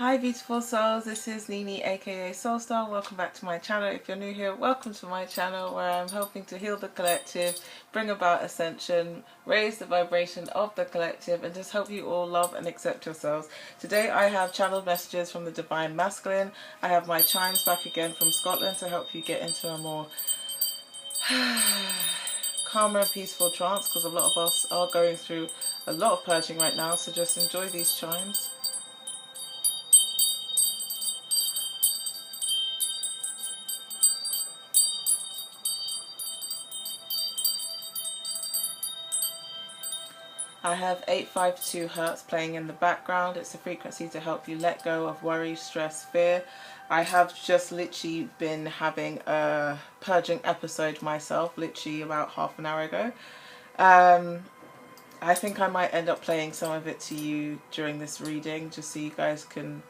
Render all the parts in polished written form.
Hi beautiful souls, this is Nene aka SoulStar. Welcome back to my channel. If you're new here, welcome to my channel where I'm helping to heal the collective, bring about ascension, raise the vibration of the collective, and just help you all love and accept yourselves. Today I have channeled messages from the Divine Masculine. I have my chimes back again from Scotland to help you get into a more calmer and peaceful trance, because a lot of us are going through a lot of purging right now, so just enjoy these chimes. I have 852 Hertz playing in the background. It's a frequency to help you let go of worry, stress, fear. I have just literally been having a purging episode myself, literally about half an hour ago. I think I might end up playing some of it to you during this reading, just so you guys can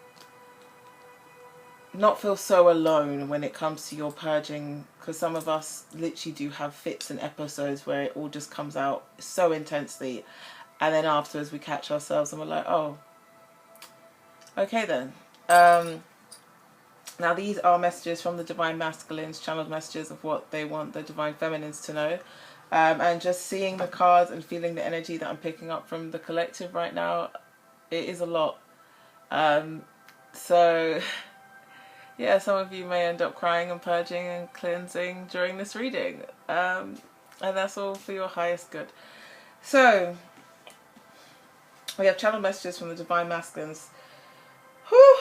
not feel so alone when it comes to your purging, because some of us literally do have fits and episodes where it all just comes out so intensely. And then afterwards we catch ourselves and we're like, oh, okay then. Now these are messages from the Divine Masculines, channeled messages of what they want the Divine Feminines to know. And just seeing the cards and feeling the energy that I'm picking up from the collective right now, it is a lot. So yeah, some of you may end up crying and purging and cleansing during this reading. And that's all for your highest good. So we have channel messages from the Divine Masculines. Whew.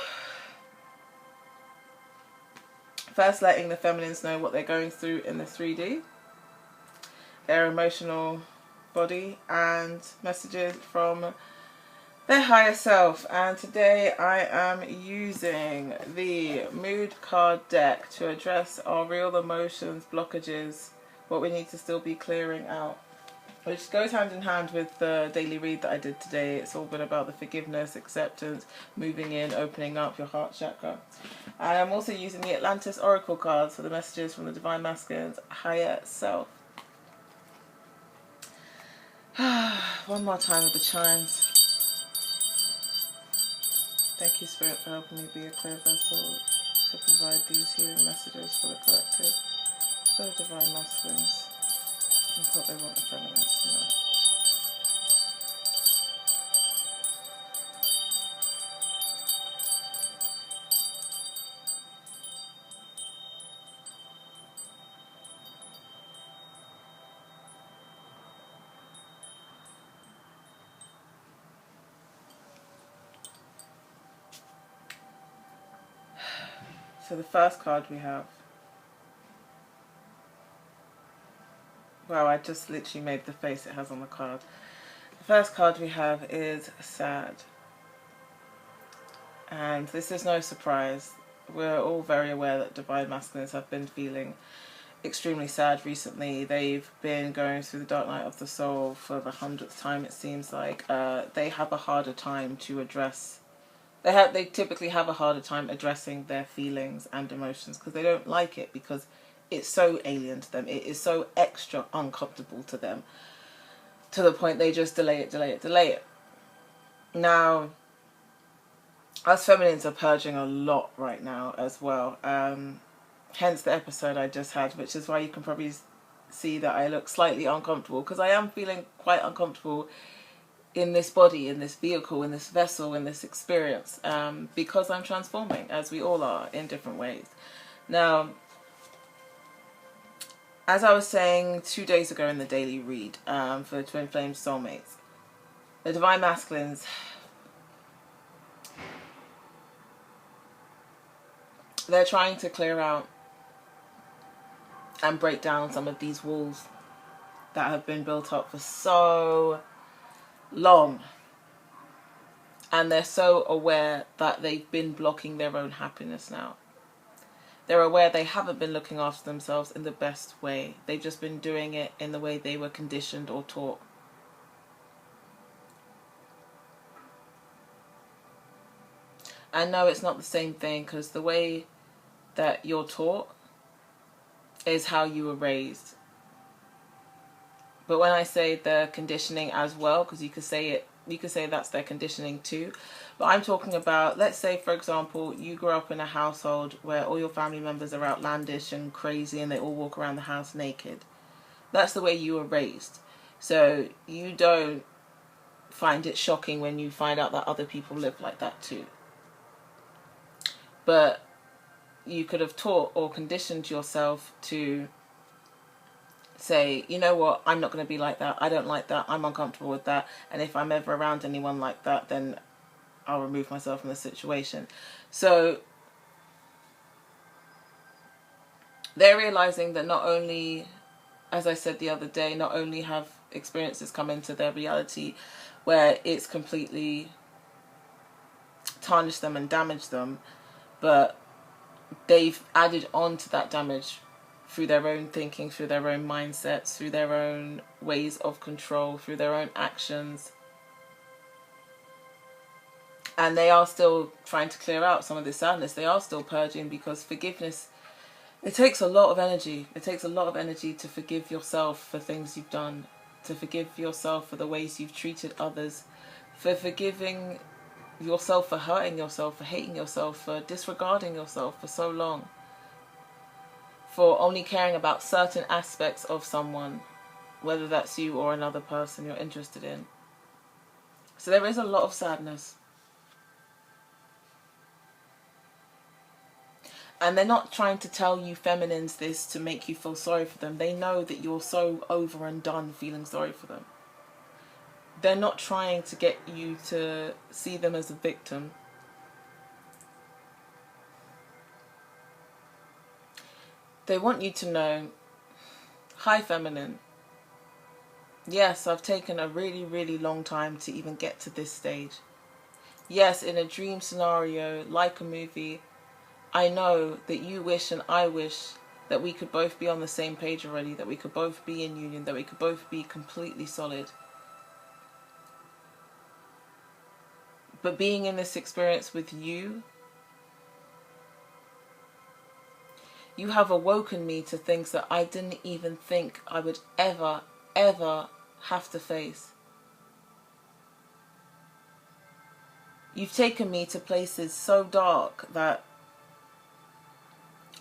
First, letting the feminines know what they're going through in the 3D, their emotional body, and messages from their higher self. And today I am using the mood card deck to address our real emotions, blockages, what we need to still be clearing out, which goes hand in hand with the daily read that I did today. It's all been about the forgiveness, acceptance, moving in, opening up your heart chakra. And I'm also using the Atlantis Oracle cards for the messages from the Divine Masculine's higher self. One more time with the chimes. Thank you, Spirit, for helping me be a clear vessel to provide these healing messages for the collective, for the Divine Masculines, and what they want the feminines to know. So the first card we have, wow, I just literally made the face it has on the card. The first card we have is sad. And this is no surprise. We're all very aware that Divine Masculines have been feeling extremely sad recently. They've been going through the dark night of the soul for the 100th time, it seems like. They have a harder time to address. They typically have a harder time addressing their feelings and emotions because they don't like it, because it's so alien to them. It is so extra uncomfortable to them, to the point they just delay it. Now, us feminines are purging a lot right now as well. Hence the episode I just had, which is why you can probably see that I look slightly uncomfortable, because I am feeling quite uncomfortable in this body, in this vehicle, in this vessel, in this experience, because I'm transforming, as we all are, in different ways. Now, as I was saying 2 days ago in the daily read for the Twin Flame Soulmates, the Divine Masculines, they're trying to clear out and break down some of these walls that have been built up for so long, and they're so aware that they've been blocking their own happiness now. They're aware they haven't been looking after themselves in the best way. They've just been doing it in the way they were conditioned or taught. And no, it's not the same thing, because the way that you're taught is how you were raised. But when I say the conditioning as well, because you could say it you could say that's their conditioning too. But I'm talking about, let's say, for example, you grew up in a household where all your family members are outlandish and crazy and they all walk around the house naked. That's the way you were raised. So you don't find it shocking when you find out that other people live like that too. But you could have taught or conditioned yourself to say, you know what, I'm not going to be like that. I don't like that. I'm uncomfortable with that. And if I'm ever around anyone like that, then I'll remove myself from the situation. So they're realizing that not only, as I said the other day, not only have experiences come into their reality where it's completely tarnished them and damaged them, but they've added on to that damage through their own thinking, through their own mindsets, through their own ways of control, through their own actions. And they are still trying to clear out some of this sadness. They are still purging, because forgiveness, it takes a lot of energy. It takes a lot of energy to forgive yourself for things you've done, to forgive yourself for the ways you've treated others, for forgiving yourself for hurting yourself, for hating yourself, for disregarding yourself for so long, for only caring about certain aspects of someone, whether that's you or another person you're interested in. So there is a lot of sadness. And they're not trying to tell you feminines this to make you feel sorry for them. They know that you're so over and done feeling sorry for them. They're not trying to get you to see them as a victim. They want you to know, hi feminine, yes, I've taken a really, really long time to even get to this stage. Yes, in a dream scenario, like a movie, I know that you wish and I wish that we could both be on the same page already, that we could both be in union, that we could both be completely solid. But being in this experience with you, you have awoken me to things that I didn't even think I would ever, ever have to face. You've taken me to places so dark that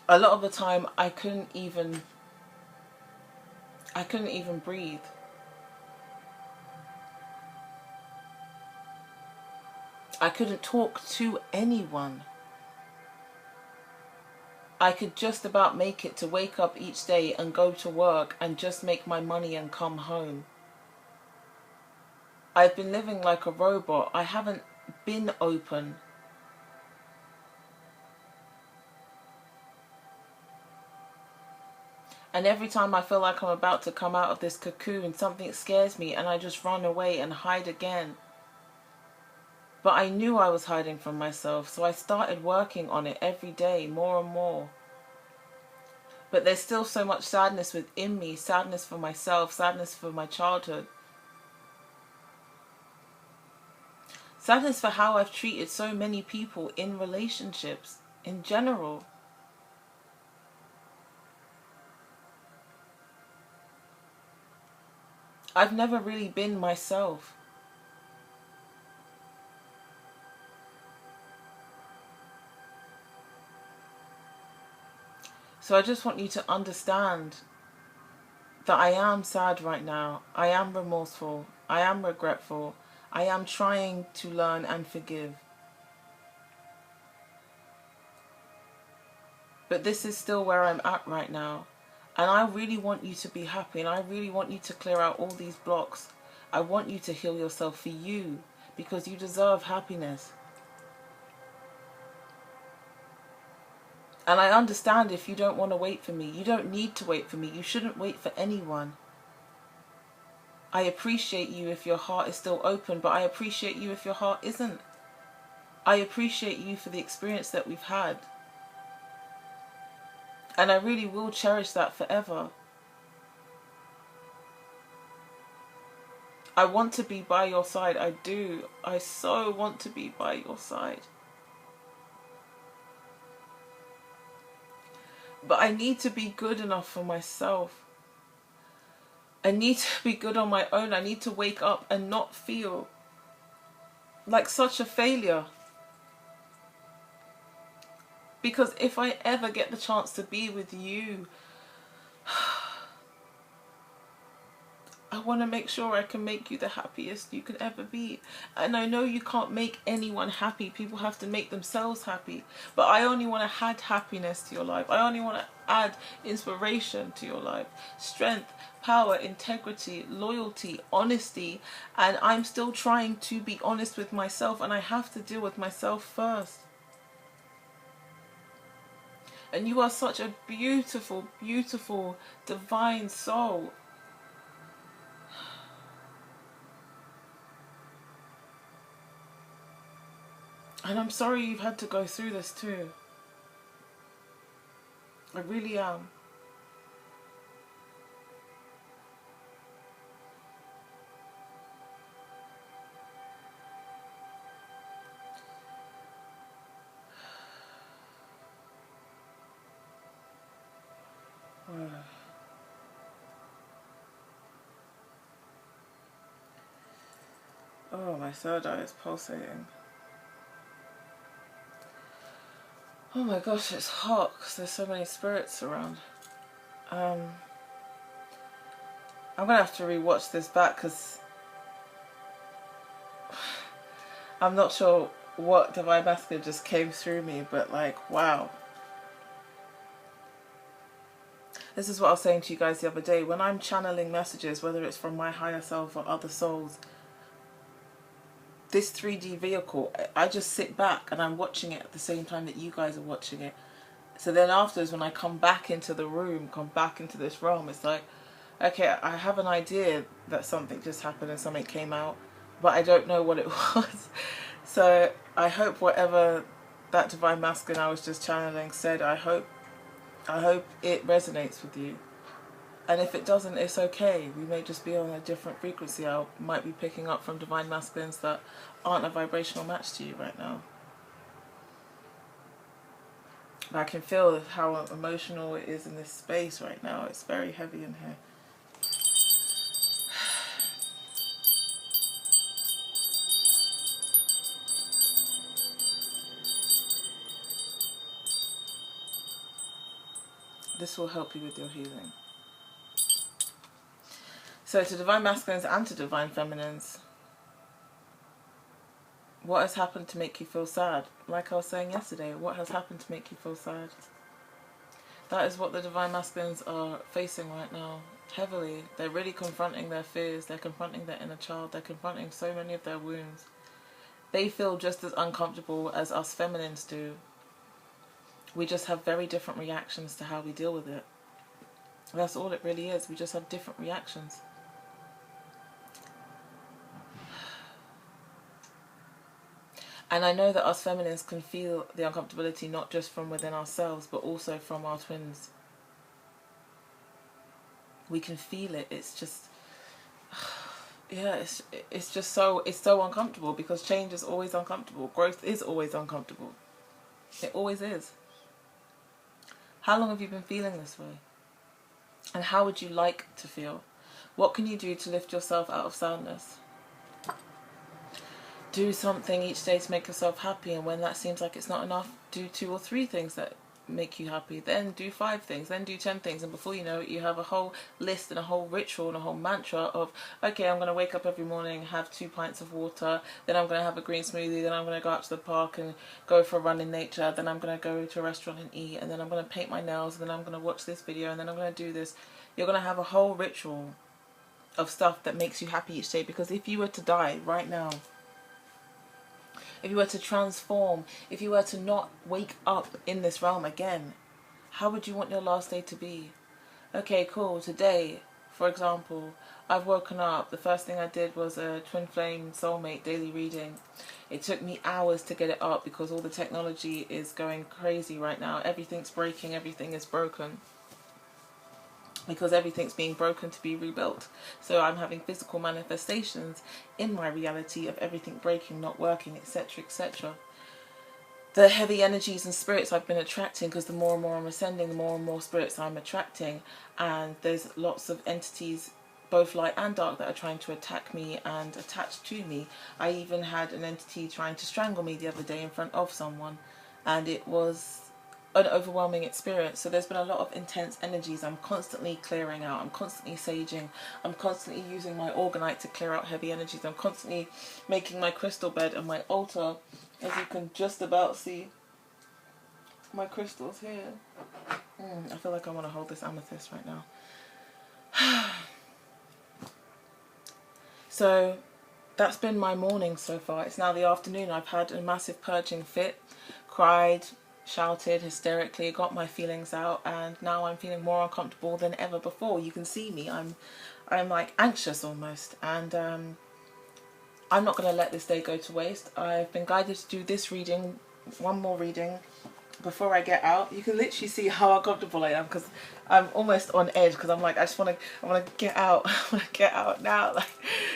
a lot of the time I couldn't even breathe. I couldn't talk to anyone. I could just about make it to wake up each day and go to work and just make my money and come home. I've been living like a robot. I haven't been open. And every time I feel like I'm about to come out of this cocoon, something scares me and I just run away and hide again. But I knew I was hiding from myself, so I started working on it every day, more and more. But there's still so much sadness within me, sadness for myself, sadness for my childhood. Sadness for how I've treated so many people in relationships, in general. I've never really been myself. So I just want you to understand that I am sad right now. I am remorseful. I am regretful. I am trying to learn and forgive. But this is still where I'm at right now. And I really want you to be happy, and I really want you to clear out all these blocks. I want you to heal yourself for you, because you deserve happiness. And I understand if you don't want to wait for me. You don't need to wait for me. You shouldn't wait for anyone. I appreciate you if your heart is still open, but I appreciate you if your heart isn't. I appreciate you for the experience that we've had. And I really will cherish that forever. I want to be by your side. I do. I so want to be by your side. But I need to be good enough for myself. I need to be good on my own. I need to wake up and not feel like such a failure. Because if I ever get the chance to be with you, I want to make sure I can make you the happiest you can ever be. And I know you can't make anyone happy. People have to make themselves happy. But I only want to add happiness to your life. I only want to add inspiration to your life. Strength, power, integrity, loyalty, honesty. And I'm still trying to be honest with myself. And I have to deal with myself first. And you are such a beautiful, beautiful, divine soul. And I'm sorry you've had to go through this too. I really am. Oh, my third eye is pulsating. Oh my gosh, it's hot because there's so many spirits around. I'm going to have to rewatch this back because I'm not sure what Divine Masculine just came through me, but like, wow. This is what I was saying to you guys the other day. When I'm channeling messages, whether it's from my higher self or other souls, this 3D vehicle, I just sit back and I'm watching it at the same time that you guys are watching it. So then afterwards, when I come back into the room, come back into this realm, it's like, okay, I have an idea that something just happened and something came out, but I don't know what it was. So I hope whatever that Divine Masculine I was just channeling said, I hope it resonates with you. And if it doesn't, it's okay. We may just be on a different frequency. I might be picking up from Divine Masculines that aren't a vibrational match to you right now. But I can feel how emotional it is in this space right now. It's very heavy in here. This will help you with your healing. So to Divine Masculines and to Divine Feminines, what has happened to make you feel sad? Like I was saying yesterday, what has happened to make you feel sad? That is what the Divine Masculines are facing right now, heavily. They're really confronting their fears, they're confronting their inner child, they're confronting so many of their wounds. They feel just as uncomfortable as us feminines do. We just have very different reactions to how we deal with it. That's all it really is. We just have different reactions. And I know that us feminines can feel the uncomfortability not just from within ourselves, but also from our twins. We can feel it. It's just, yeah, it's just so, it's so uncomfortable because change is always uncomfortable. Growth is always uncomfortable. It always is. How long have you been feeling this way? And how would you like to feel? What can you do to lift yourself out of sadness? Do something each day to make yourself happy, and when that seems like it's not enough, do 2 or 3 things that make you happy, then do 5 things, then do 10 things, and before you know it, you have a whole list and a whole ritual and a whole mantra of, okay, I'm going to wake up every morning, have 2 pints of water, then I'm going to have a green smoothie, then I'm going to go out to the park and go for a run in nature, then I'm going to go to a restaurant and eat, and then I'm going to paint my nails, and then I'm going to watch this video, and then I'm going to do this. You're going to have a whole ritual of stuff that makes you happy each day, because if you were to die right now, if you were to transform, if you were to not wake up in this realm again, how would you want your last day to be? Okay, cool. Today, for example, I've woken up. The first thing I did was a Twin Flame Soulmate daily reading. It took me hours to get it up because all the technology is going crazy right now. Everything's breaking. Everything is broken. Because everything's being broken to be rebuilt. So I'm having physical manifestations in my reality of everything breaking, not working, etc., etc. The heavy energies and spirits I've been attracting, because the more and more I'm ascending, the more and more spirits I'm attracting, and there's lots of entities both light and dark, that are trying to attack me and attach to me. I even had an entity trying to strangle me the other day in front of someone, and it was an overwhelming experience. So there's been a lot of intense energies. I'm constantly clearing out, I'm constantly saging, I'm constantly using my organite to clear out heavy energies, I'm constantly making my crystal bed and my altar. As you can just about see, my crystals here. I feel like I want to hold this amethyst right now. So that's been my morning so far. It's now the afternoon. I've had a massive purging fit, cried, shouted hysterically, got my feelings out, and now I'm feeling more uncomfortable than ever before. You can see me. I'm like anxious almost, and I'm not going to let this day go to waste. I've been guided to do this reading, one more reading, before I get out. You can literally see how uncomfortable I am, because I'm almost on edge, because I'm like, I want to get out. I want to get out now. Like,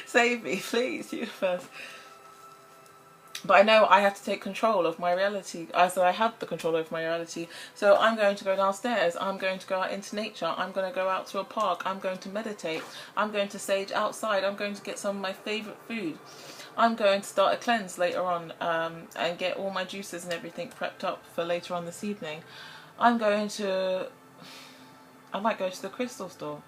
save me, please, universe. But I know I have to take control of my reality, as I have the control over my reality. So I'm going to go downstairs, I'm going to go out into nature, I'm going to go out to a park, I'm going to meditate, I'm going to sage outside, I'm going to get some of my favourite food. I'm going to start a cleanse later on, and get all my juices and everything prepped up for later on this evening. I might go to the crystal store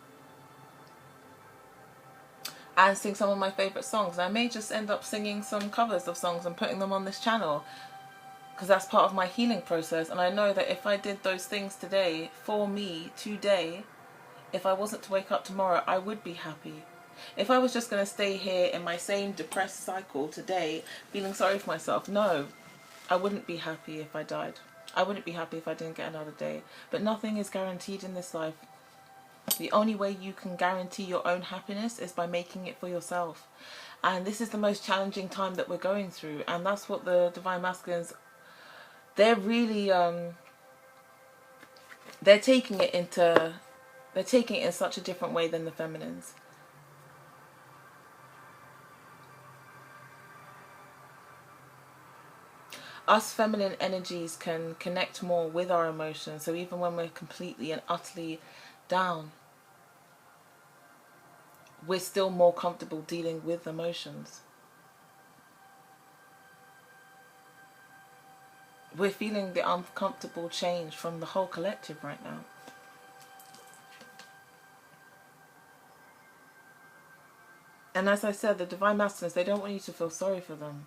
and sing some of my favourite songs. And I may just end up singing some covers of songs and putting them on this channel, because that's part of my healing process. And I know that if I did those things today, for me, today, if I wasn't to wake up tomorrow, I would be happy. If I was just going to stay here in my same depressed cycle today, feeling sorry for myself, no, I wouldn't be happy if I died. I wouldn't be happy if I didn't get another day. But nothing is guaranteed in this life. The only way you can guarantee your own happiness is by making it for yourself. And this is the most challenging time that we're going through. And that's what the Divine Masculines, they're really, they're taking it in such a different way than the Feminines. Us feminine energies can connect more with our emotions. So even when we're completely and utterly down, we're still more comfortable dealing with emotions. We're feeling the uncomfortable change from the whole collective right now. And as I said, the Divine Masculines, they don't want you to feel sorry for them.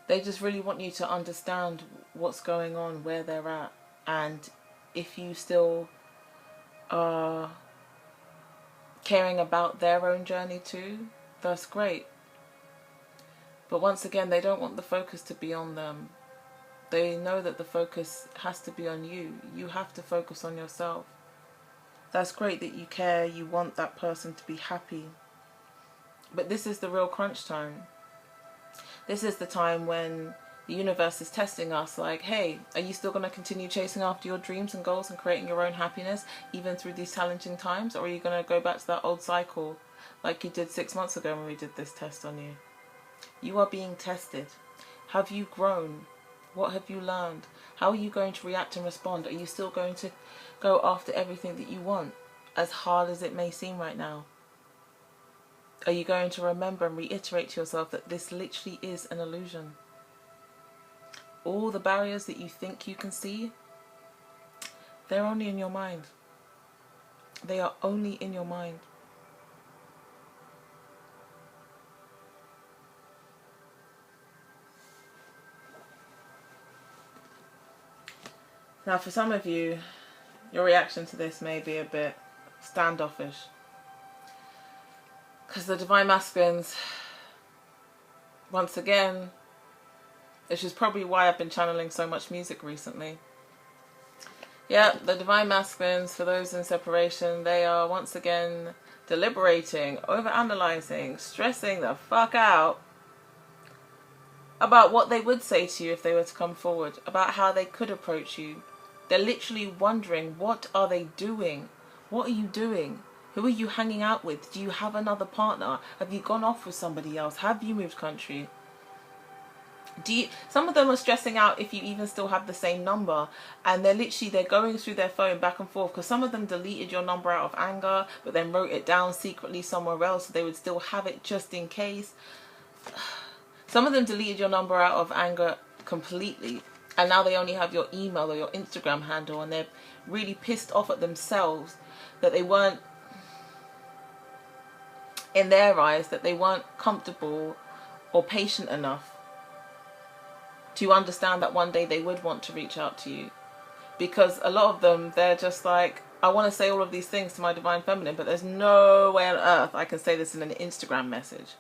They just really want you to understand what's going on, where they're at. And if you still are caring about their own journey too, that's great. But once again, they don't want the focus to be on them. They know that the focus has to be on you. You have to focus on yourself. That's great that you care, you want that person to be happy. But this is the real crunch time. This is the time when the universe is testing us, like, hey, are you still going to continue chasing after your dreams and goals and creating your own happiness even through these challenging times? Or are you going to go back to that old cycle like you did 6 months ago when we did this test on you? You are being tested. Have you grown? What have you learned? How are you going to react and respond? Are you still going to go after everything that you want, as hard as it may seem right now? Are you going to remember and reiterate to yourself that this literally is an illusion? All the barriers that you think you can see, they're only in your mind. They are only in your mind. Now, for some of you, your reaction to this may be a bit standoffish. Because the Divine Masculines, once again, which is probably why I've been channeling so much music recently. Yeah, the Divine Masculines, for those in separation, they are once again deliberating, overanalyzing, stressing the fuck out about what they would say to you if they were to come forward, about how they could approach you. They're literally wondering, what are they doing? What are you doing? Who are you hanging out with? Do you have another partner? Have you gone off with somebody else? Have you moved country? Some of them are stressing out if you even still have the same number, and they're going through their phone back and forth, because some of them deleted your number out of anger but then wrote it down secretly somewhere else so they would still have it just in case. Some of them deleted your number out of anger completely, and now they only have your email or your Instagram handle, and they're really pissed off at themselves that they weren't, in their eyes, that they weren't comfortable or patient enough to understand that one day they would want to reach out to you. Because a lot of them, they're just like, I want to say all of these things to my divine feminine, but there's no way on earth I can say this in an Instagram message.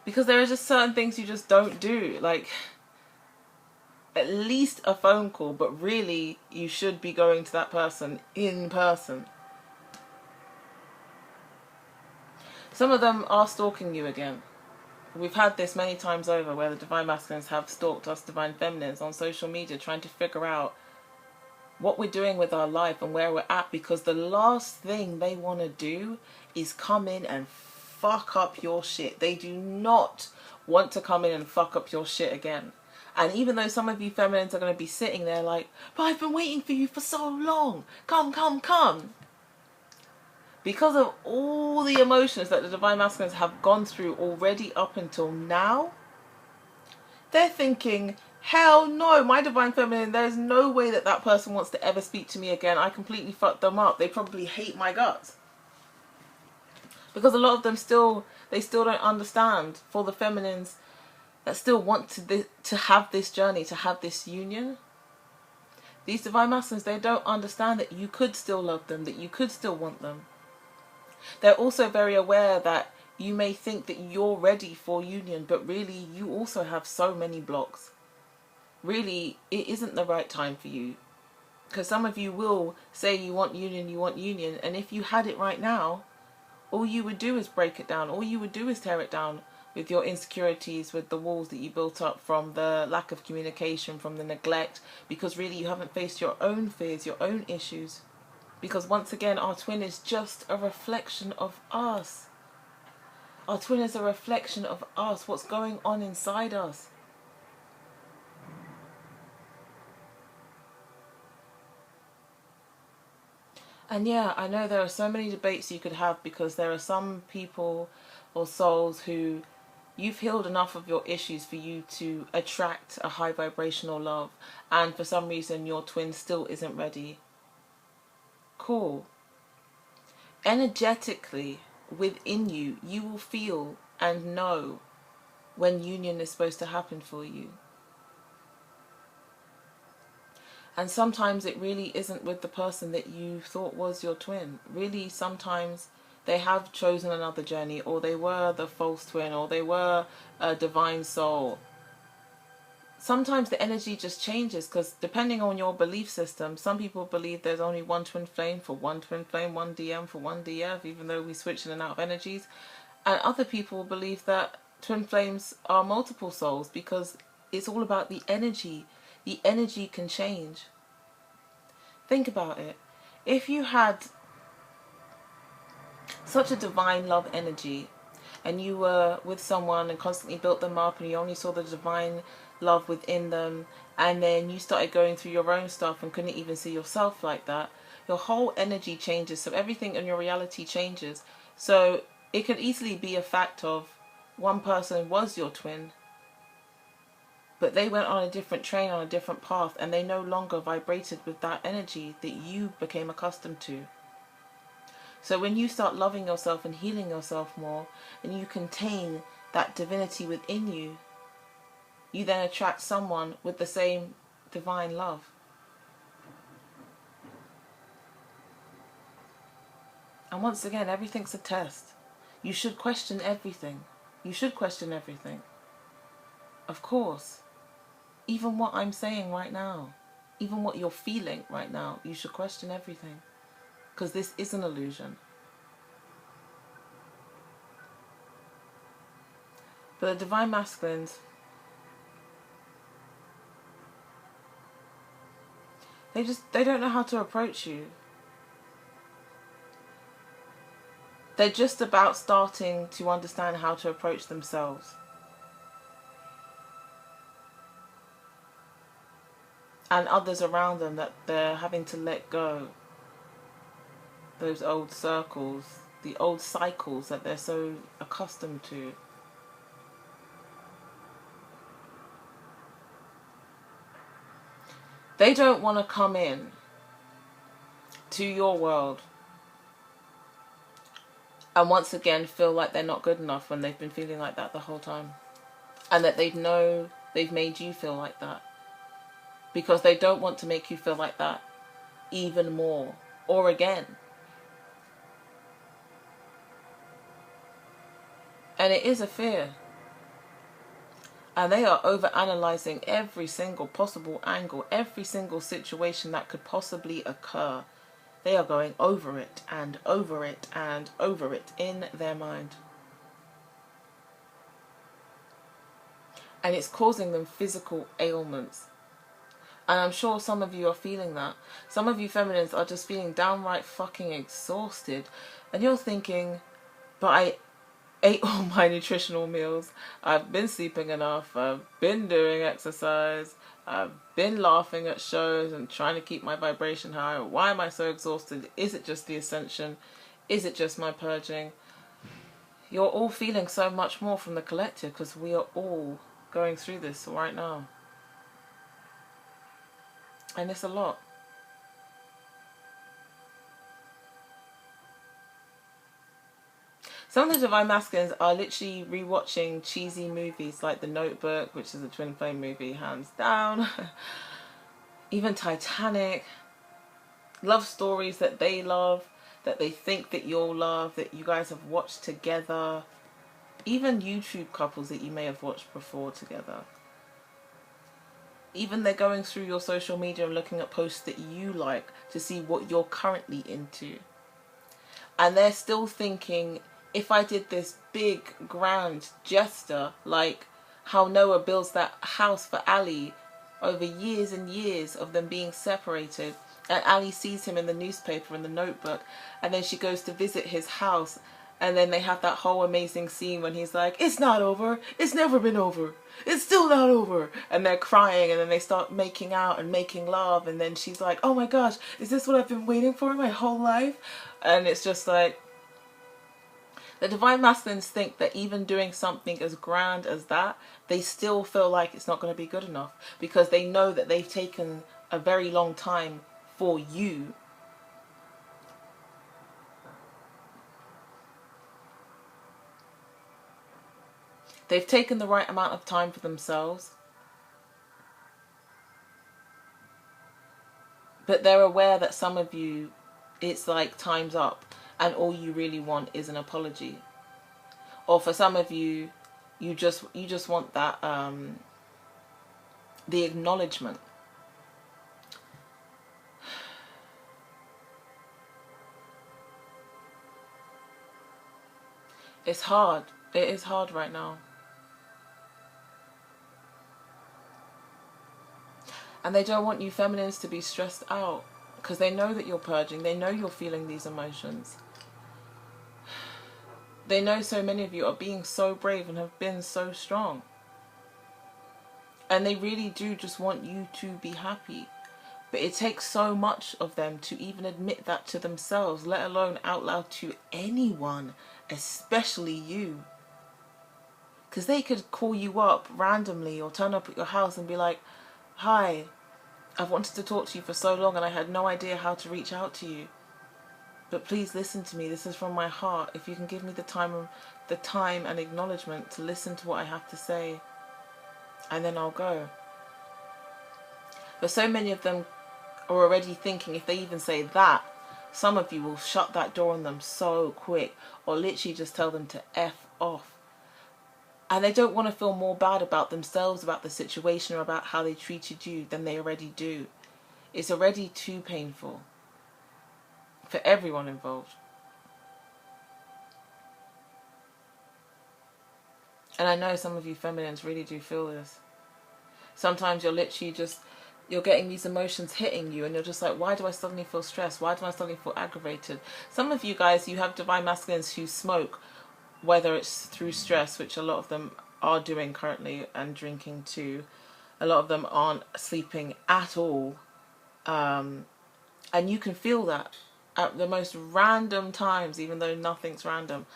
Because there are just certain things you just don't do. Like, at least a phone call, but really you should be going to that person in person. Some of them are stalking you again. We've had this many times over, where the divine masculines have stalked us divine feminines on social media, trying to figure out what we're doing with our life and where we're at, because the last thing they want to do is come in and fuck up your shit. They do not want to come in and fuck up your shit again. And even though some of you feminines are going to be sitting there like, but I've been waiting for you for so long, come, come, come. Because of all the emotions that the divine masculines have gone through already up until now, they're thinking, hell no, my divine feminine, there's no way that that person wants to ever speak to me again. I completely fucked them up. They probably hate my guts. Because a lot of them still don't understand, for the feminines that still want to have this journey, to have this union. These divine masculines, they don't understand that you could still love them, that you could still want them. They're also very aware that you may think that you're ready for union, but really you also have so many blocks. Really, it isn't the right time for you. Because some of you will say you want union, and if you had it right now, all you would do is break it down. All you would do is tear it down with your insecurities, with the walls that you built up from the lack of communication, from the neglect, because really you haven't faced your own fears, your own issues. Because once again, our twin is just a reflection of us. Our twin is a reflection of us, what's going on inside us. And yeah, I know there are so many debates you could have, because there are some people or souls who you've healed enough of your issues for you to attract a high vibrational love, and for some reason your twin still isn't ready. Cool. Energetically within you, you will feel and know when union is supposed to happen for you. And sometimes it really isn't with the person that you thought was your twin. Really, sometimes they have chosen another journey, or they were the false twin, or they were a divine soul. Sometimes the energy just changes, because depending on your belief system, some people believe there's only one twin flame for one twin flame, one DM for one DF, even though we switch in and out of energies. And other people believe that twin flames are multiple souls, because it's all about the energy. The energy can change. Think about it. If you had such a divine love energy, and you were with someone and constantly built them up, and you only saw the divine love within them, and then you started going through your own stuff and couldn't even see yourself like that, your whole energy changes. So everything in your reality changes. So it could easily be a fact of one person was your twin, but they went on a different train, on a different path, and they no longer vibrated with that energy that you became accustomed to. So when you start loving yourself and healing yourself more, and you contain that divinity within you, you then attract someone with the same divine love. And once again, everything's a test. You should question everything. You should question everything. Of course. Even what I'm saying right now, even what you're feeling right now, you should question everything. Because this is an illusion. But the divine masculines, they don't know how to approach you. They're just about starting to understand how to approach themselves. and others around them that they're having to let go. Those old circles, the old cycles that they're so accustomed to. They don't want to come in to your world and once again feel like they're not good enough when they've been feeling like that the whole time. And that they know they've made you feel like that. Because they don't want to make you feel like that even more or again. And it is a fear. And they are over-analysing every single possible angle, every single situation that could possibly occur. They are going over it and over it and over it in their mind. And it's causing them physical ailments. And I'm sure some of you are feeling that. Some of you feminines are just feeling downright fucking exhausted. And you're thinking, but I ate all my nutritional meals. I've been sleeping enough. I've been doing exercise. I've been laughing at shows and trying to keep my vibration high. Why am I so exhausted? Is it just the ascension? Is it just my purging? You're all feeling so much more from the collective because we are all going through this right now. And it's a lot. Some of the Divine Masculines are literally rewatching cheesy movies like The Notebook, which is a twin flame movie, hands down. Even Titanic. Love stories that they love, that they think that you'll love, that you guys have watched together. Even YouTube couples that you may have watched before together. Even they're going through your social media and looking at posts that you like to see what you're currently into. And they're still thinking, if I did this big, grand gesture, like how Noah builds that house for Ali over years and years of them being separated, and Ali sees him in the newspaper, in the Notebook, and then she goes to visit his house, and then they have that whole amazing scene when he's like, it's not over, it's never been over, it's still not over, and they're crying, and then they start making out and making love, and then she's like, oh my gosh, is this what I've been waiting for my whole life? And it's just like, the Divine Masculines think that even doing something as grand as that, they still feel like it's not going to be good enough, because they know that they've taken a very long time for you. They've taken the right amount of time for themselves. But they're aware that some of you, it's like time's up and all you really want is an apology. Or for some of you, you just want that, the acknowledgement. It's hard. It is hard right now. And they don't want you feminines to be stressed out, because they know that you're purging. They know you're feeling these emotions. They know so many of you are being so brave and have been so strong. And they really do just want you to be happy. But it takes so much of them to even admit that to themselves, let alone out loud to anyone, especially you. Because they could call you up randomly or turn up at your house and be like, hi, I've wanted to talk to you for so long and I had no idea how to reach out to you. But please listen to me. This is from my heart. If you can give me the time and acknowledgement to listen to what I have to say, and then I'll go. But so many of them are already thinking, if they even say that, some of you will shut that door on them so quick, or literally just tell them to F off. And they don't want to feel more bad about themselves, about the situation, or about how they treated you than they already do. It's already too painful for everyone involved. And I know some of you feminines really do feel this. Sometimes you're literally just, you're getting these emotions hitting you and you're just like, why do I suddenly feel stressed? Why do I suddenly feel aggravated? Some of you guys, you have Divine Masculines who smoke, whether it's through stress, which a lot of them are doing currently, and drinking too. A lot of them aren't sleeping at all. And you can feel that at the most random times, even though nothing's random.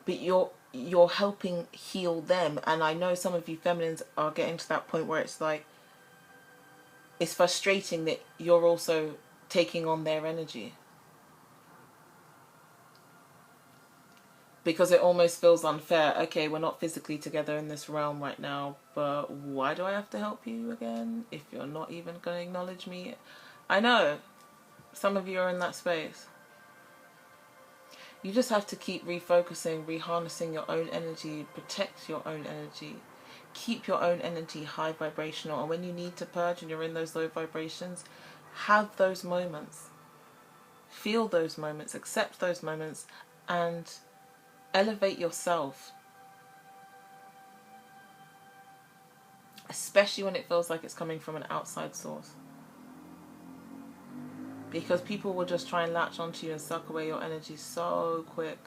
But you're helping heal them. And I know some of you feminines are getting to that point where it's like, it's frustrating that you're also taking on their energy. Because it almost feels unfair. Okay, we're not physically together in this realm right now, but why do I have to help you again if you're not even going to acknowledge me? I know some of you are in that space. You just have to keep refocusing, reharnessing your own energy, protect your own energy, keep your own energy high vibrational. And when you need to purge and you're in those low vibrations, have those moments. Feel those moments, accept those moments, and elevate yourself. Especially when it feels like it's coming from an outside source. Because people will just try and latch onto you and suck away your energy so quick.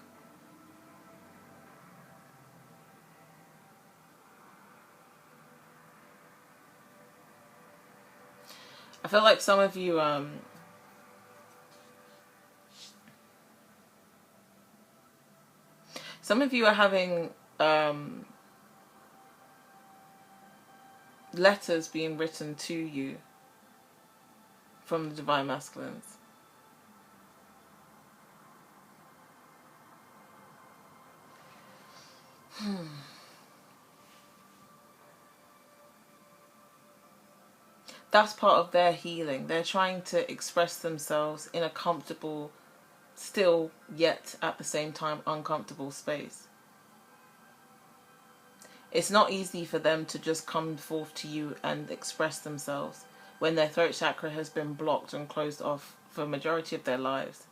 I feel like some of you are having letters being written to you from the Divine Masculines. That's part of their healing. They're trying to express themselves in a comfortable, still yet at the same time uncomfortable space. It's not easy for them to just come forth to you and express themselves when their throat chakra has been blocked and closed off for a majority of their lives.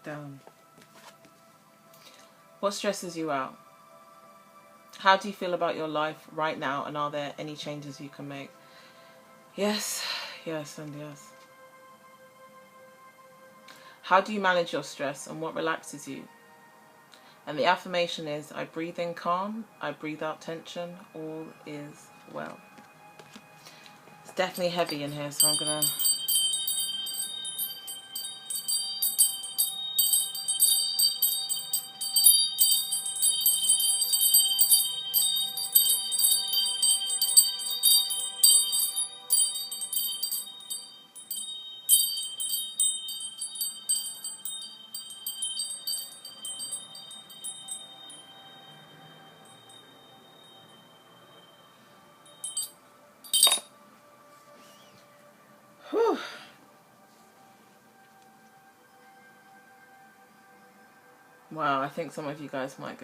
Damn. What stresses you out? How do you feel about your life right now, and are there any changes you can make? Yes, yes, and yes. How do you manage your stress, and what relaxes you? And the affirmation is, I breathe in calm, I breathe out tension, all is well. It's definitely heavy in here, so I'm gonna... Whew. Wow, I think some of you guys might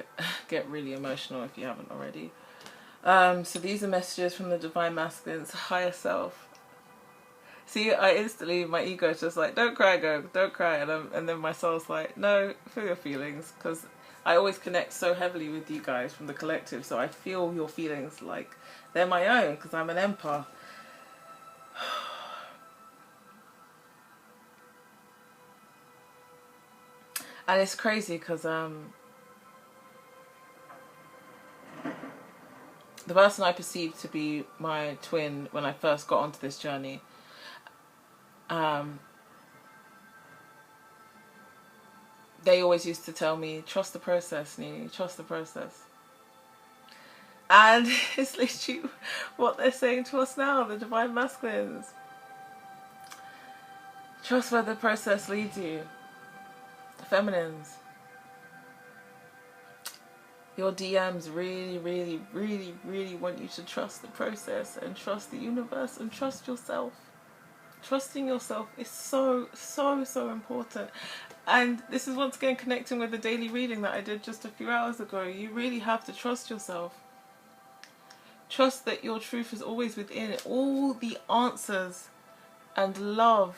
get really emotional if you haven't already. So these are messages from the Divine Masculine's higher self. See, I instantly, my ego is just like, don't cry, girl, don't cry. And then my soul's like, no, feel your feelings. Because I always connect so heavily with you guys from the collective. So I feel your feelings like they're my own because I'm an empath. And it's crazy because the person I perceived to be my twin when I first got onto this journey, they always used to tell me, trust the process, Nene, trust the process. And it's literally what they're saying to us now, the Divine Masculines. Trust where the process leads you. The Feminines. Your DMs really, really, really, really want you to trust the process and trust the universe and trust yourself. Trusting yourself is so, so, so important. And this is once again connecting with the daily reading that I did just a few hours ago. You really have to trust yourself. Trust that your truth is always within. All the answers and love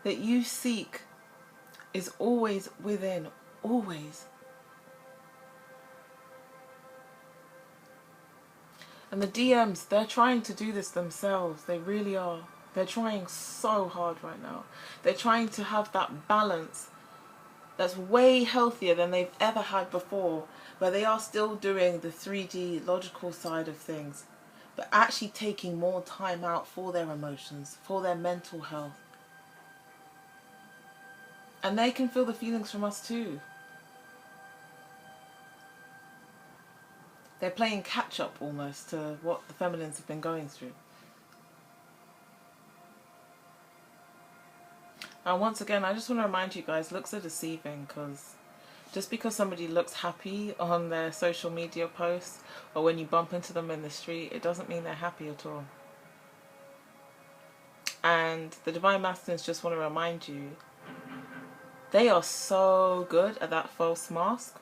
that you seek is always within. Always. And the DMs, they're trying to do this themselves. They really are. They're trying so hard right now. They're trying to have that balance that's way healthier than they've ever had before, where they are still doing the 3D logical side of things, but actually taking more time out for their emotions, for their mental health. And they can feel the feelings from us too. They're playing catch up almost to what the feminines have been going through. And once again, I just want to remind you guys, looks are deceiving, because just because somebody looks happy on their social media posts or when you bump into them in the street, it doesn't mean they're happy at all. And the Divine Masculines just want to remind you, they are so good at that false mask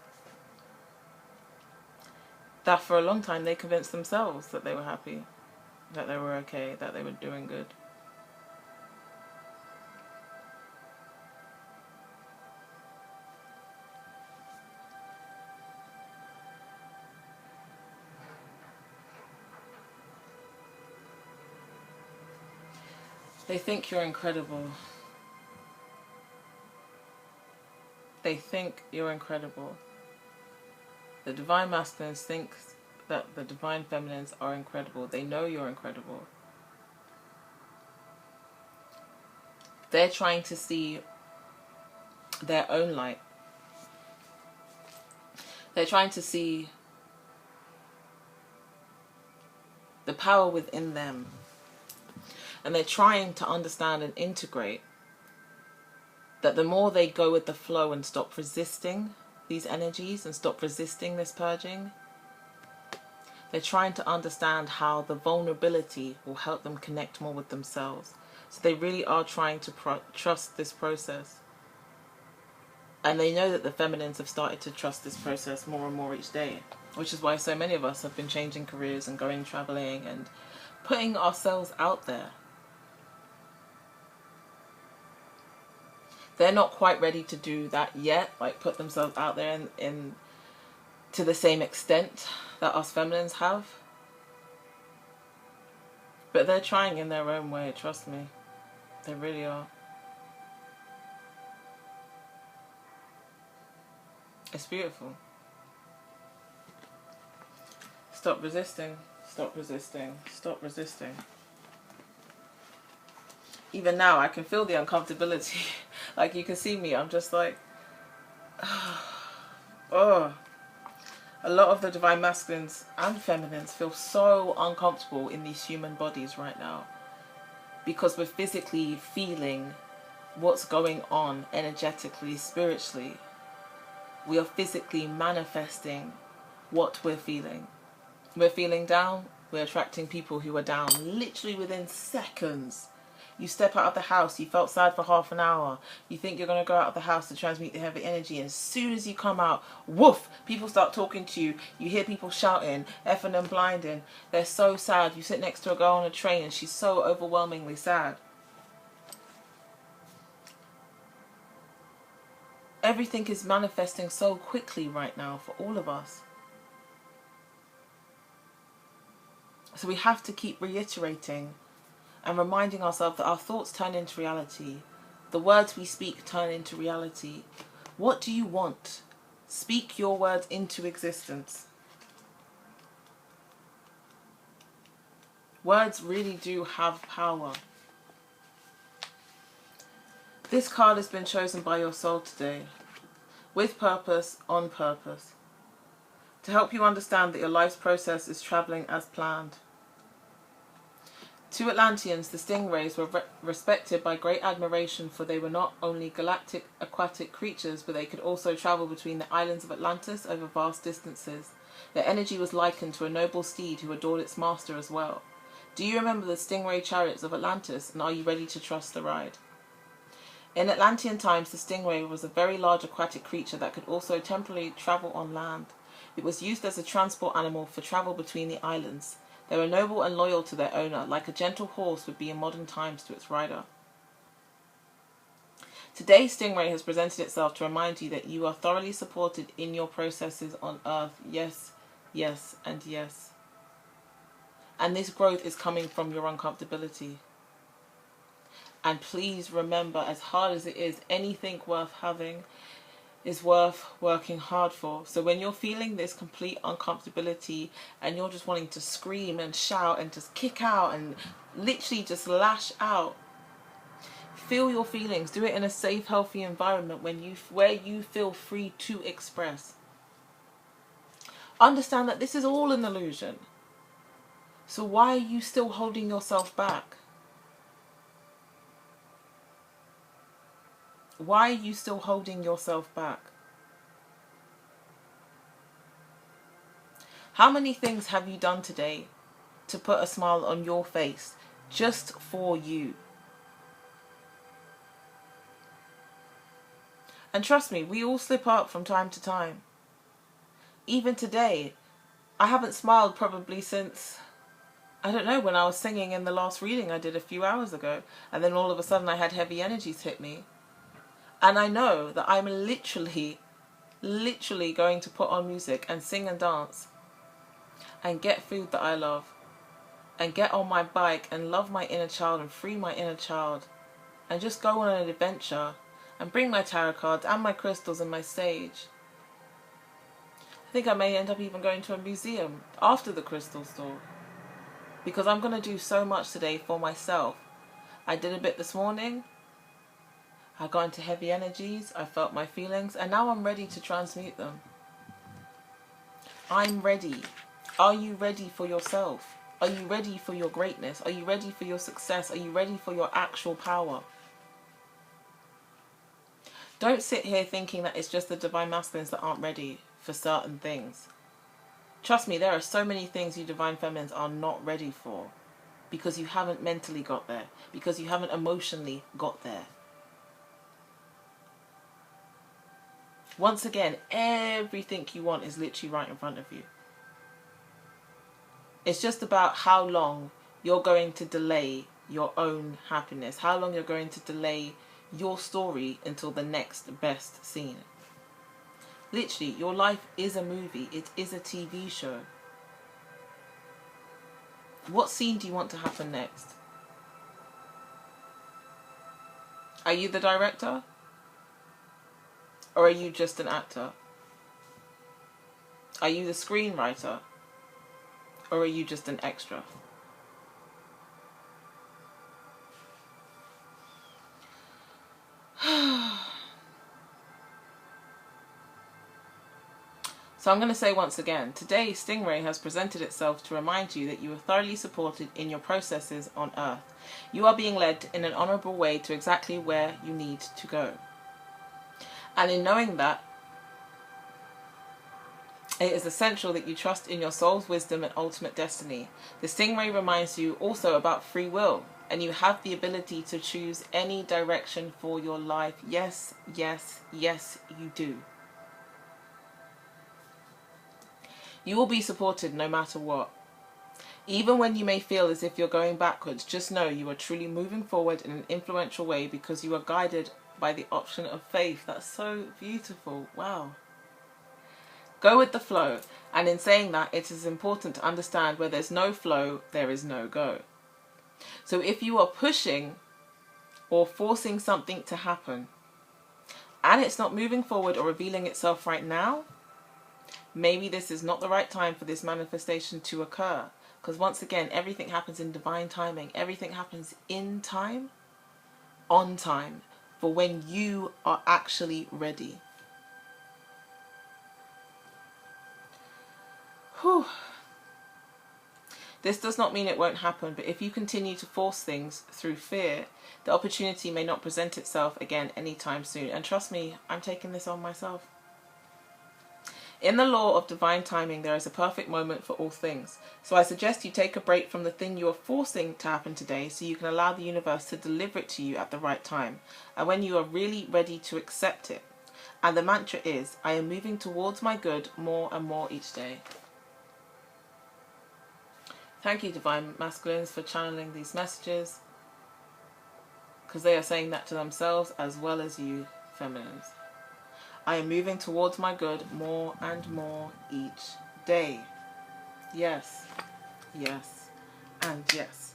that for a long time they convinced themselves that they were happy, that they were okay, that they were doing good. They think you're incredible. They think you're incredible. The Divine Masculines think that the Divine Feminines are incredible. They know you're incredible. They're trying to see their own light. They're trying to see the power within them. And they're trying to understand and integrate that the more they go with the flow and stop resisting these energies and stop resisting this purging, they're trying to understand how the vulnerability will help them connect more with themselves. So they really are trying to trust this process. And they know that the feminines have started to trust this process more and more each day, which is why so many of us have been changing careers and going traveling and putting ourselves out there. They're not quite ready to do that yet, like put themselves out there in to the same extent that us feminines have. But they're trying in their own way, trust me. They really are. It's beautiful. Stop resisting, stop resisting, stop resisting. Even now, I can feel the uncomfortability. Like, you can see me, I'm just like, oh. A lot of the Divine Masculines and Feminines feel so uncomfortable in these human bodies right now, because we're physically feeling what's going on energetically, spiritually. We are physically manifesting what we're feeling. We're feeling down, we're attracting people who are down literally within seconds. You step out of the house, you felt sad for half an hour. You think you're going to go out of the house to transmute the heavy energy. And as soon as you come out, woof, people start talking to you. You hear people shouting, effing and blinding. They're so sad. You sit next to a girl on a train and she's so overwhelmingly sad. Everything is manifesting so quickly right now for all of us. So we have to keep reiterating and reminding ourselves that our thoughts turn into reality. The words we speak turn into reality. What do you want? Speak your words into existence. Words really do have power. This card has been chosen by your soul today, with purpose, on purpose, to help you understand that your life's process is travelling as planned. To Atlanteans, the stingrays were respected by great admiration, for they were not only galactic aquatic creatures, but they could also travel between the islands of Atlantis over vast distances. Their energy was likened to a noble steed who adored its master as well. Do you remember the stingray chariots of Atlantis, and are you ready to trust the ride? In Atlantean times, the stingray was a very large aquatic creature that could also temporarily travel on land. It was used as a transport animal for travel between the islands. They were noble and loyal to their owner, like a gentle horse would be in modern times to its rider. Today, Stingray has presented itself to remind you that you are thoroughly supported in your processes on Earth. Yes, yes, and yes. And this growth is coming from your uncomfortability. And please remember, as hard as it is, anything worth having is worth working hard for. So when you're feeling this complete uncomfortability and you're just wanting to scream and shout and just kick out and literally just lash out, feel your feelings. Do it in a safe, healthy environment where you feel free to express. Understand that this is all an illusion. So why are you still holding yourself back? Why are you still holding yourself back? How many things have you done today to put a smile on your face just for you? And trust me, we all slip up from time to time. Even today, I haven't smiled probably since, I don't know, when I was singing in the last reading I did a few hours ago. And then all of a sudden I had heavy energies hit me. And I know that I'm literally going to put on music and sing and dance and get food that I love and get on my bike and love my inner child and free my inner child and just go on an adventure and bring my tarot cards and my crystals and my sage. I think I may end up even going to a museum after the crystal store, because I'm going to do so much today for myself. I did a bit this morning. I got into heavy energies, I felt my feelings, and now I'm ready to transmute them. I'm ready. Are you ready for yourself? Are you ready for your greatness? Are you ready for your success? Are you ready for your actual power? Don't sit here thinking that it's just the divine masculines that aren't ready for certain things. Trust me, there are so many things you divine feminines are not ready for, because you haven't mentally got there, because you haven't emotionally got there. Once again, everything you want is literally right in front of you. It's just about how long you're going to delay your own happiness, how long you're going to delay your story until the next best scene. Literally, your life is a movie. It is a TV show. What scene do you want to happen next? Are you the director? Or are you just an actor? Are you the screenwriter? Or are you just an extra? So I'm going to say once again, today Stingray has presented itself to remind you that you are thoroughly supported in your processes on Earth. You are being led in an honourable way to exactly where you need to go. And in knowing that, it is essential that you trust in your soul's wisdom and ultimate destiny. The Stingray reminds you also about free will, and you have the ability to choose any direction for your life. Yes, yes, yes, you do. You will be supported no matter what. Even when you may feel as if you're going backwards, just know you are truly moving forward in an influential way because you are guided by the option of faith. That's so beautiful. Wow. Go with the flow. And in saying that, it is important to understand where there's no flow, there is no go. So if you are pushing or forcing something to happen and it's not moving forward or revealing itself right now, maybe this is not the right time for this manifestation to occur. Because once again, everything happens in divine timing. Everything happens in time, on time, for when you are actually ready. Whew. This does not mean it won't happen, but if you continue to force things through fear, the opportunity may not present itself again anytime soon. And trust me, I'm taking this on myself. In the law of divine timing, there is a perfect moment for all things. So I suggest you take a break from the thing you are forcing to happen today so you can allow the universe to deliver it to you at the right time and when you are really ready to accept it. And the mantra is, I am moving towards my good more and more each day. Thank you, divine masculines, for channeling these messages, because they are saying that to themselves as well as you, feminines. I am moving towards my good more and more each day. Yes, yes, and yes.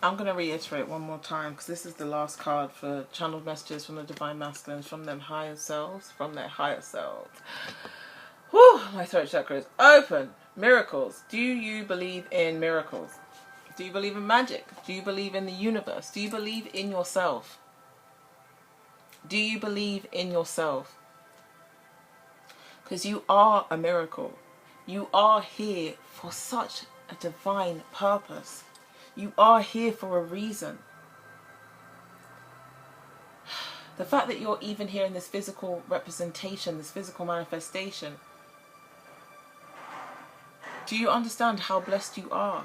I'm going to reiterate one more time, because this is the last card for channeled messages from the Divine Masculines, from them higher selves, from their higher selves. Whew, my throat chakra is open. Miracles. Do you believe in miracles? Do you believe in magic? Do you believe in the universe? Do you believe in yourself? Do you believe in yourself? Because you are a miracle. You are here for such a divine purpose. You are here for a reason. The fact that you're even here in this physical representation, this physical manifestation, do you understand how blessed you are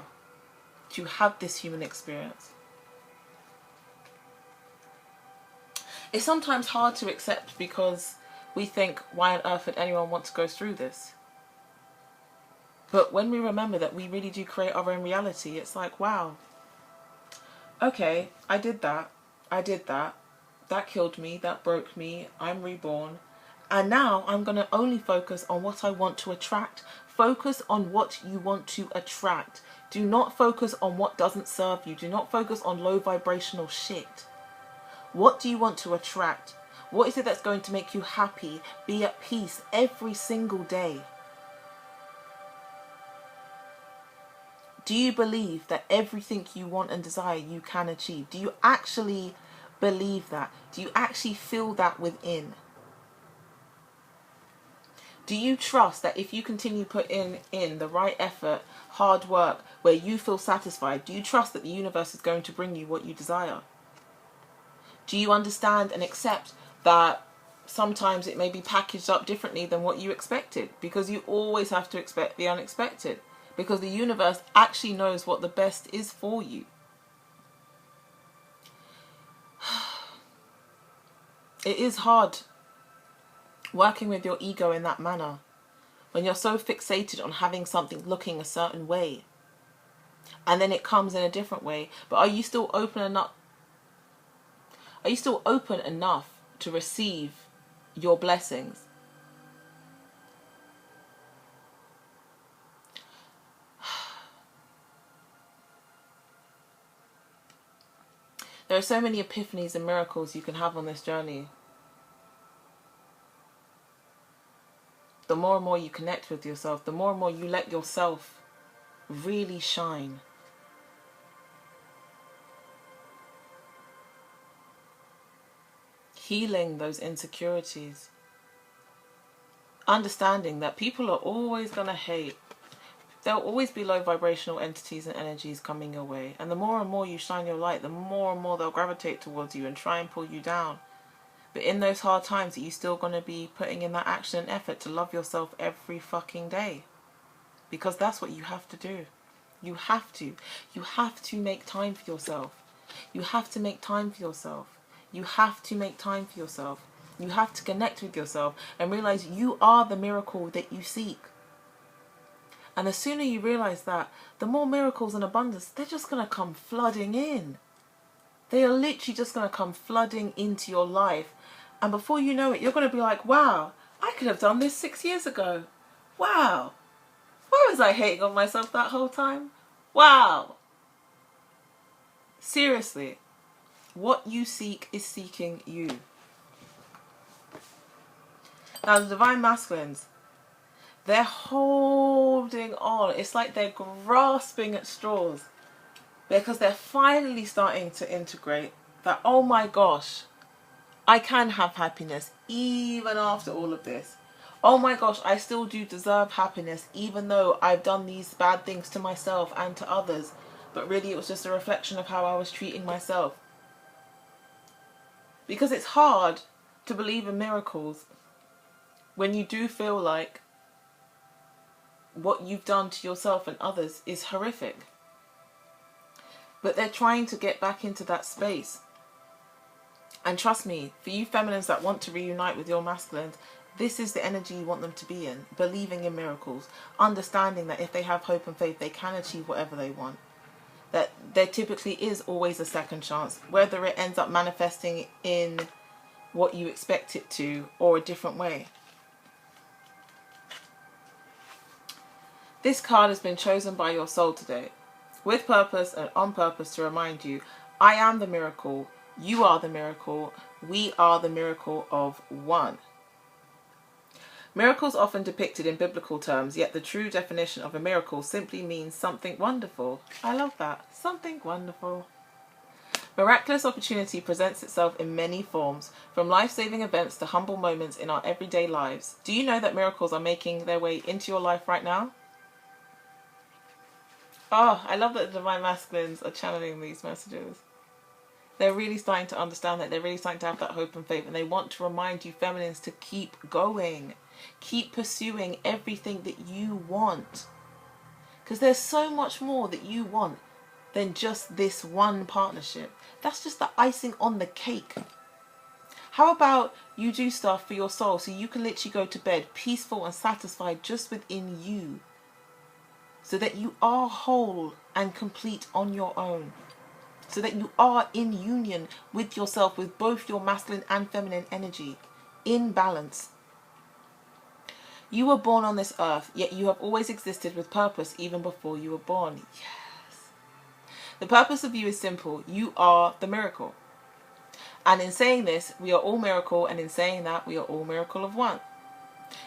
to have this human experience? It's sometimes hard to accept, because we think, why on earth would anyone want to go through this? But when we remember that we really do create our own reality, it's like, wow, okay, I did that, that killed me, that broke me, I'm reborn, and now I'm going to only focus on what I want to attract. Focus on what you want to attract. Do not focus on what doesn't serve you. Do not focus on low vibrational shit. What do you want to attract? What is it that's going to make you happy, be at peace every single day? Do you believe that everything you want and desire you can achieve? Do you actually believe that? Do you actually feel that within? Do you trust that if you continue putting in the right effort, hard work, where you feel satisfied, do you trust that the universe is going to bring you what you desire? Do you understand and accept that sometimes it may be packaged up differently than what you expected? Because you always have to expect the unexpected. Because the universe actually knows what the best is for you. It is hard working with your ego in that manner, when you're so fixated on having something looking a certain way, and then it comes in a different way. But are you still open enough? Are you still open enough to receive your blessings? There are so many epiphanies and miracles you can have on this journey. The more and more you connect with yourself, the more and more you let yourself really shine. Healing those insecurities. Understanding that people are always going to hate. There'll always be low vibrational entities and energies coming your way. And the more and more you shine your light, the more and more they'll gravitate towards you and try and pull you down. But in those hard times, are you still going to be putting in that action and effort to love yourself every fucking day? Because that's what you have to do. You have to. You have to make time for yourself. You have to make time for yourself. You have to make time for yourself. You have to connect with yourself and realize you are the miracle that you seek. And the sooner you realize that, the more miracles and abundance, they're just going to come flooding in. They are literally just going to come flooding into your life. And before you know it, you're going to be like, wow, I could have done this 6 years ago. Wow. Why was I hating on myself that whole time? Wow. Seriously, what you seek is seeking you. Now, the Divine Masculines, they're holding on. It's like they're grasping at straws, because they're finally starting to integrate that, oh my gosh, I can have happiness even after all of this. Oh my gosh, I still do deserve happiness even though I've done these bad things to myself and to others. But really it was just a reflection of how I was treating myself. Because it's hard to believe in miracles when you do feel like what you've done to yourself and others is horrific. But they're trying to get back into that space. And trust me, for you feminines that want to reunite with your masculines, this is the energy you want them to be in. Believing in miracles. Understanding that if they have hope and faith, they can achieve whatever they want. That there typically is always a second chance. Whether it ends up manifesting in what you expect it to or a different way. This card has been chosen by your soul today, with purpose and on purpose, to remind you, I am the miracle, you are the miracle, we are the miracle of one. Miracles often depicted in biblical terms, yet the true definition of a miracle simply means something wonderful. I love that. Something wonderful. Miraculous opportunity presents itself in many forms, from life-saving events to humble moments in our everyday lives. Do you know that miracles are making their way into your life right now? Oh, I love that the Divine Masculines are channeling these messages. They're really starting to understand that. They're really starting to have that hope and faith. And they want to remind you feminines to keep going. Keep pursuing everything that you want. Because there's so much more that you want than just this one partnership. That's just the icing on the cake. How about you do stuff for your soul so you can literally go to bed peaceful and satisfied just within you. So that you are whole and complete on your own. So that you are in union with yourself, with both your masculine and feminine energy. In balance. You were born on this earth, yet you have always existed with purpose even before you were born. Yes. The purpose of you is simple. You are the miracle. And in saying this, we are all miracle, and in saying that, we are all miracle of one.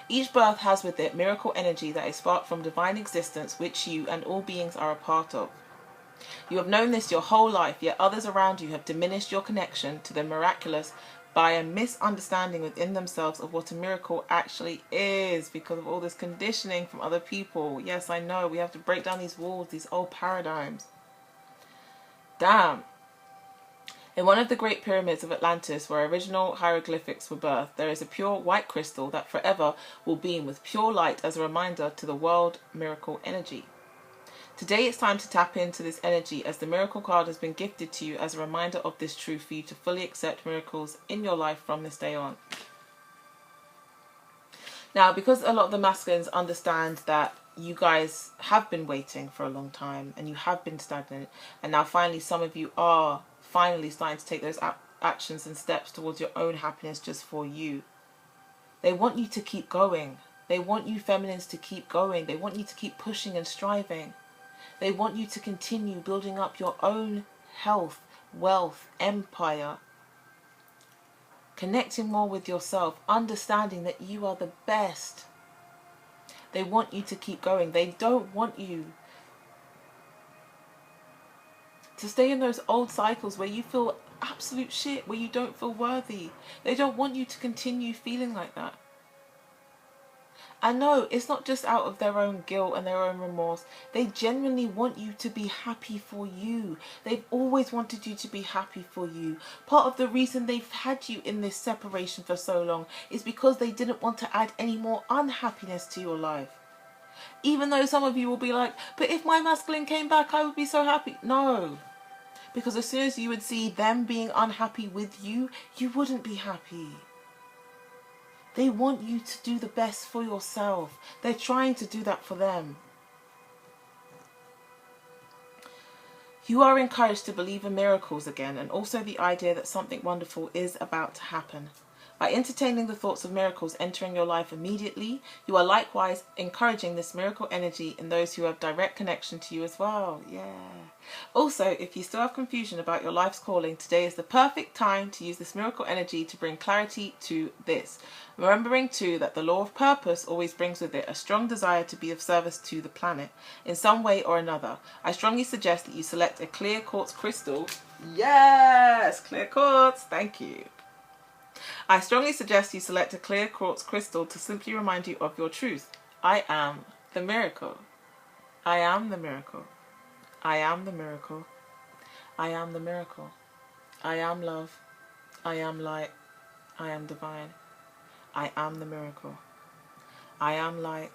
Each birth has with it miracle energy that is sparked from divine existence, which you and all beings are a part of. You have known this your whole life, yet others around you have diminished your connection to the miraculous by a misunderstanding within themselves of what a miracle actually is, because of all this conditioning from other people. Yes, I know, we have to break down these walls, these old paradigms. Damn. In one of the great pyramids of Atlantis, where original hieroglyphics were birthed, there is a pure white crystal that forever will beam with pure light as a reminder to the world miracle energy. Today it's time to tap into this energy, as the miracle card has been gifted to you as a reminder of this truth for you to fully accept miracles in your life from this day on. Now, because a lot of the masculines understand that you guys have been waiting for a long time and you have been stagnant, and now finally some of you are finally starting to take those actions and steps towards your own happiness just for you. They want you to keep going. They want you feminines to keep going. They want you to keep pushing and striving. They want you to continue building up your own health, wealth, empire. Connecting more with yourself, understanding that you are the best. They want you to keep going. They don't want you to stay in those old cycles where you feel absolute shit, where you don't feel worthy. They don't want you to continue feeling like that. And no, it's not just out of their own guilt and their own remorse. They genuinely want you to be happy for you. They've always wanted you to be happy for you. Part of the reason they've had you in this separation for so long is because they didn't want to add any more unhappiness to your life. Even though some of you will be like, but if my masculine came back, I would be so happy. No. Because as soon as you would see them being unhappy with you, you wouldn't be happy. They want you to do the best for yourself. They're trying to do that for them. You are encouraged to believe in miracles again, and also the idea that something wonderful is about to happen. By entertaining the thoughts of miracles entering your life immediately, you are likewise encouraging this miracle energy in those who have direct connection to you as well. Yeah. Also, if you still have confusion about your life's calling, today is the perfect time to use this miracle energy to bring clarity to this. Remembering too that the law of purpose always brings with it a strong desire to be of service to the planet in some way or another. I strongly suggest that you select a clear quartz crystal. Yes, clear quartz. Thank you. I strongly suggest you select a clear quartz crystal to simply remind you of your truth. I am the miracle. I am the miracle. I am the miracle. I am the miracle. I am love. I am light. I am divine. I am the miracle. I am light.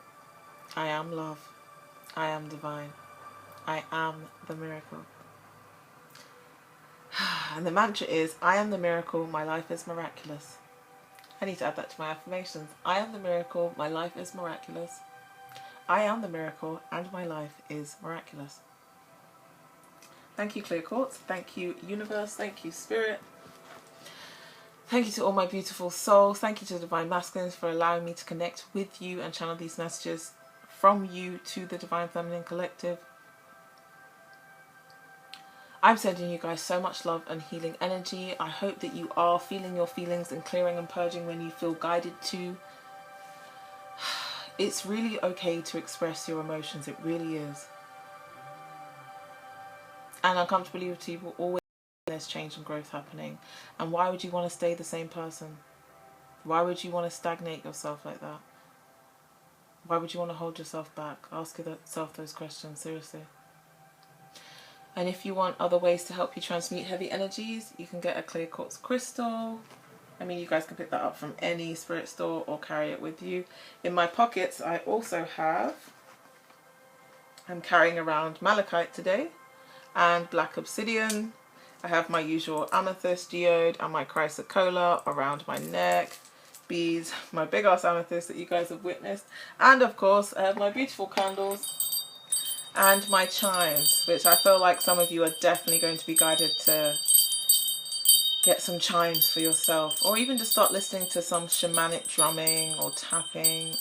I am love. I am divine. I am the miracle. And the mantra is, I am the miracle, my life is miraculous. I need to add that to my affirmations. I am the miracle, my life is miraculous. I am the miracle and my life is miraculous. Thank you, Clear Quartz. Thank you, Universe. Thank you, Spirit. Thank you to all my beautiful souls. Thank you to the Divine Masculines for allowing me to connect with you and channel these messages from you to the Divine Feminine Collective. I'm sending you guys so much love and healing energy. I hope that you are feeling your feelings and clearing and purging when you feel guided to. It's really okay to express your emotions. It really is. And uncomfortably with people, always there's change and growth happening. And why would you want to stay the same person? Why would you want to stagnate yourself like that? Why would you want to hold yourself back? Ask yourself those questions, seriously. And if you want other ways to help you transmute heavy energies, you can get a clear quartz crystal. I mean, you guys can pick that up from any spirit store or carry it with you. In my pockets, I also have, I'm carrying around malachite today and black obsidian. I have my usual amethyst geode and my chrysocolla around my neck. Beads, my big ass amethyst that you guys have witnessed. And of course, I have my beautiful candles and my chimes, which I feel like some of you are definitely going to be guided to get some chimes for yourself, or even just start listening to some shamanic drumming or tapping.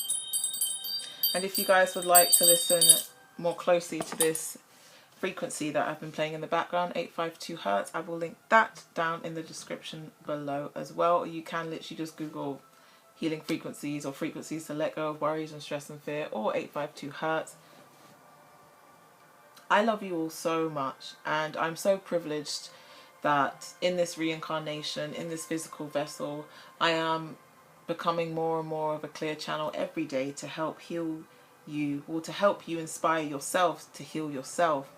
And if you guys would like to listen more closely to this frequency that I've been playing in the background, 852 Hertz, I will link that down in the description below as well. Or you can literally just Google healing frequencies or frequencies to let go of worries and stress and fear, or 852 Hertz. I love you all so much, and I'm so privileged that in this reincarnation, in this physical vessel, I am becoming more and more of a clear channel every day to help heal you, or to help you inspire yourself to heal yourself,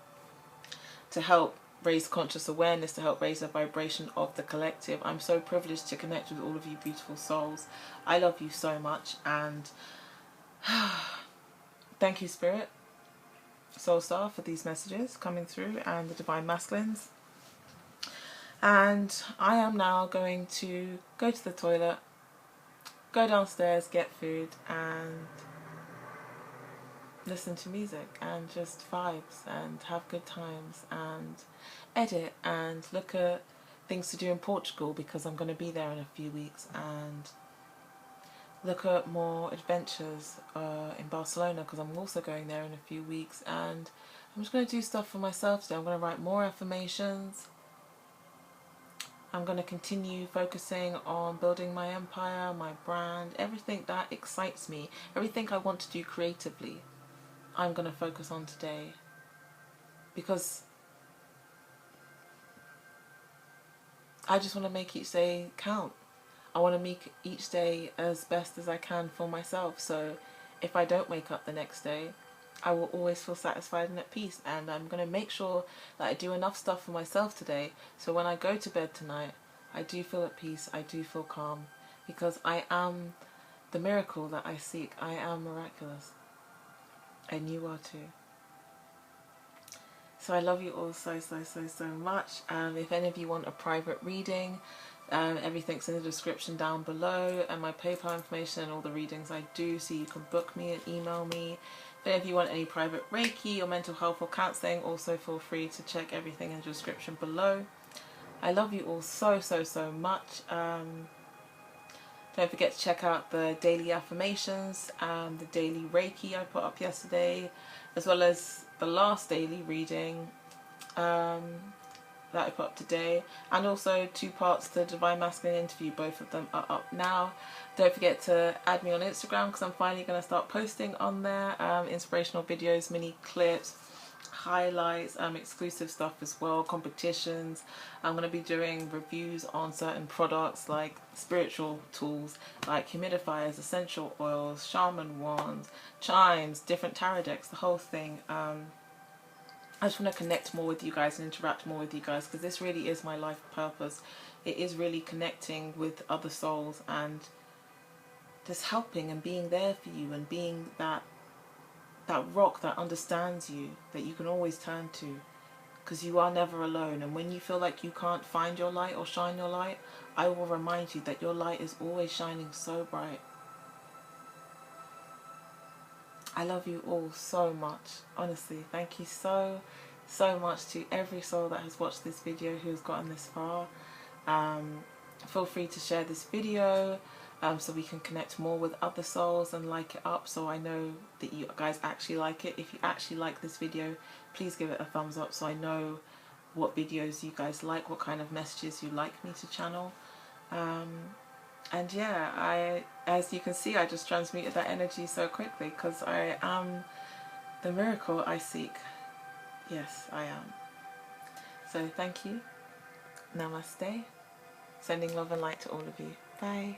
to help raise conscious awareness, to help raise the vibration of the collective. I'm so privileged to connect with all of you beautiful souls. I love you so much, and thank you, Spirit, SoulStar, for these messages coming through, and the Divine Masculines. And I am now going to go to the toilet, go downstairs, get food, and listen to music and just vibes and have good times and edit and look at things to do in Portugal, because I'm going to be there in a few weeks, and look at more adventures in Barcelona, because I'm also going there in a few weeks. And I'm just going to do stuff for myself today. I'm going to write more affirmations. I'm going to continue focusing on building my empire, my brand, everything that excites me, everything I want to do creatively, I'm going to focus on today. Because I just want to make each day count. I want to make each day as best as I can for myself. So if I don't wake up the next day, I will always feel satisfied and at peace. And I'm going to make sure that I do enough stuff for myself today, so when I go to bed tonight, I do feel at peace, I do feel calm, because I am the miracle that I seek. I am miraculous. And you are too. So I love you all so much. If any of you want a private reading, everything's in the description down below, and my PayPal information and all the readings I do, so you can book me and email me. If any of you want any private Reiki or mental health or counselling, also feel free to check everything in the description below. I love you all so much. Don't forget to check out the daily affirmations, the daily Reiki I put up yesterday, as well as the last daily reading that I put up today, and also 2 parts to the Divine Masculine interview. Both of them are up now. Don't forget to add me on Instagram, because I'm finally going to start posting on there inspirational videos, mini clips, highlights, exclusive stuff as well, competitions. I'm going to be doing reviews on certain products like spiritual tools like humidifiers, essential oils, shaman wands, chimes, different tarot decks, the whole thing. I just want to connect more with you guys and interact more with you guys, because this really is my life purpose. It is really connecting with other souls and just helping and being there for you, and being that rock that understands you, that you can always turn to because you are never alone. And when you feel like you can't find your light or shine your light, I will remind you that your light is always shining so bright. I love you all so much. Honestly, thank you so much to every soul that has watched this video, who has gotten this far. Feel free to share this video so we can connect more with other souls, and like it up so I know that you guys actually like it. If you actually like this video, please give it a thumbs up so I know what videos you guys like, what kind of messages you like me to channel. And yeah, as you can see, I just transmuted that energy so quickly because I am the miracle I seek. Yes, I am. So thank you. Namaste. Sending love and light to all of you. Bye.